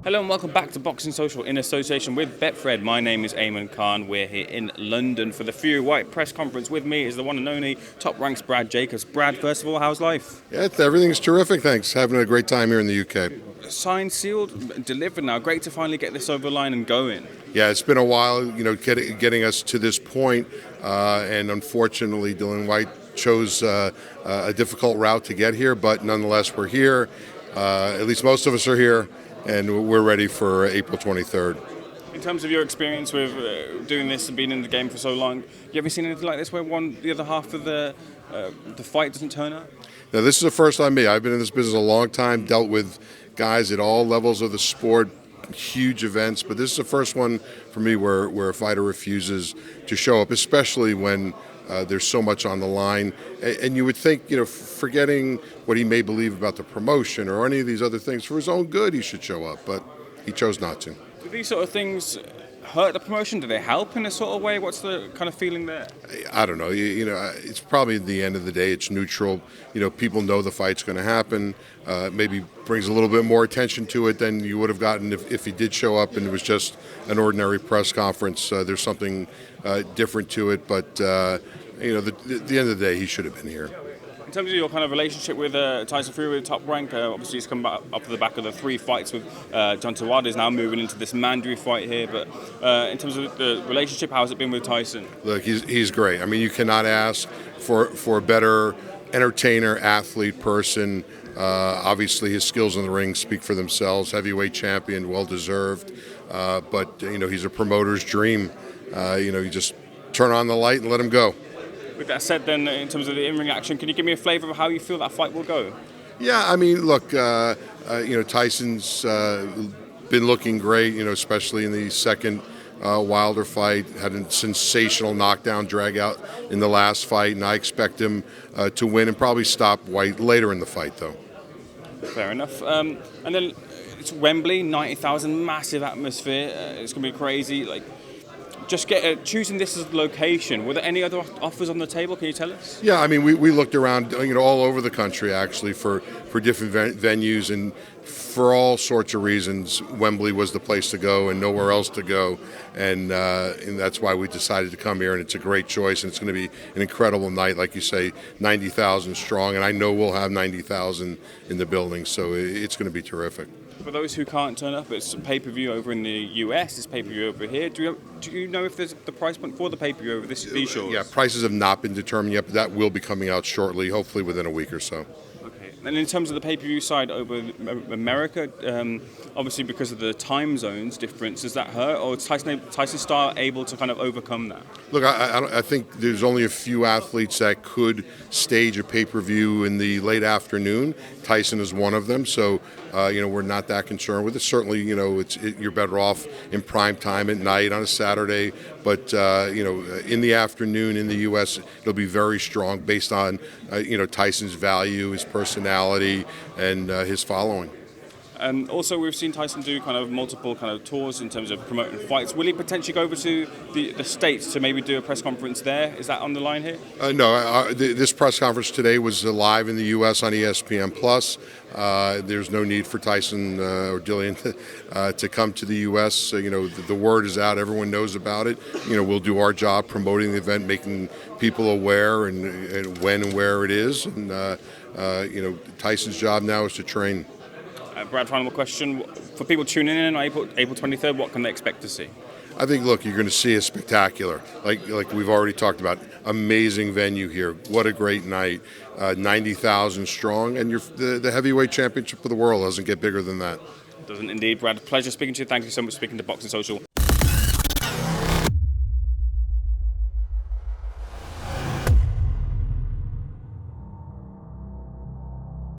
Hello and welcome back to Boxing Social in association with Betfred. My name is Ayman Khan. We're here in London for the Fury-Whyte press conference. With me is the one and only Top Ranks Brad Jacobs. Brad, first of all, how's life? Yeah, everything's terrific, thanks. Having a great time here in the UK. Signed, sealed, delivered now. Great to finally get this over the line and going. Yeah, it's been a while, getting us to this point, and unfortunately, Dillian Whyte chose a difficult route to get here, but nonetheless, we're here. At least most of us are here, and we're ready for April 23rd. In terms of your experience with doing this and being in the game for so long, you ever seen anything like this where the other half of the fight doesn't turn up? Now, this is the first time me. I've been in this business a long time, dealt with guys at all levels of the sport, huge events, but this is the first one for me where a fighter refuses to show up, especially when there's so much on the line. And you would think, forgetting what he may believe about the promotion or any of these other things, for his own good, he should show up, but he chose not to. Do these sort of things hurt the promotion? Do they help in a sort of way? What's the kind of feeling there? I don't know. It's probably at the end of the day, it's neutral. People know the fight's going to happen. Maybe brings a little bit more attention to it than you would have gotten if he did show up and it was just an ordinary press conference. There's something different to it, but at the end of the day, he should have been here. In terms of your kind of relationship with Tyson Fury, with Top Rank, obviously he's come back up to the back of the 3 fights with John Tawada, is now moving into this Mandry fight here. But in terms of the relationship, how has it been with Tyson? Look, he's great. I mean, you cannot ask for a better entertainer, athlete, person. Obviously, his skills in the ring speak for themselves. Heavyweight champion, well deserved. But he's a promoter's dream. You just turn on the light and let him go. With that said, then, in terms of the in-ring action, can you give me a flavour of how you feel that fight will go? Yeah, I mean, look, Tyson's been looking great, especially in the second Wilder fight. Had a sensational knockdown drag out in the last fight, and I expect him to win and probably stop Whyte later in the fight, though. Fair enough. And then it's Wembley, 90,000, massive atmosphere. It's going to be crazy. Just choosing this as the location. Were there any other offers on the table? Can you tell us? Yeah, I mean, we looked around, all over the country actually for different venues, and for all sorts of reasons, Wembley was the place to go and nowhere else to go, and that's why we decided to come here. And it's a great choice, and it's going to be an incredible night, like you say, 90,000 strong, and I know we'll have 90,000 in the building, so it's going to be terrific. For those who can't turn up, it's pay-per-view over in the US, it's pay-per-view over here. Do you know if there's the price point for the pay-per-view over these shows? Yeah, prices have not been determined yet, but that will be coming out shortly, hopefully within a week or so. Okay. And in terms of the pay-per-view side over America, obviously because of the time zones difference, does that hurt? Or is Tyson Star able to kind of overcome that? Look, I think there's only a few athletes that could stage a pay-per-view in the late afternoon. Tyson is one of them, so we're not that concerned with it. Certainly, you're better off in prime time at night on a Saturday, but in the afternoon in the U.S., it'll be very strong based on Tyson's value, his personality, and his following. Also, we've seen Tyson do kind of multiple kind of tours in terms of promoting fights. Will he potentially go over to the States to maybe do a press conference there? Is that on the line here? No, this press conference today was live in the U.S. on ESPN+. There's no need for Tyson or Dillian to come to the U.S. The word is out. Everyone knows about it. We'll do our job promoting the event, making people aware and when and where it is. And, Tyson's job now is to train. Brad, final question. For people tuning in on April 23rd, what can they expect to see? I think, look, you're going to see a spectacular, like we've already talked about, amazing venue here. What a great night. 90,000 strong, and the heavyweight championship of the world doesn't get bigger than that. Doesn't indeed, Brad. Pleasure speaking to you. Thank you so much for speaking to Boxing Social.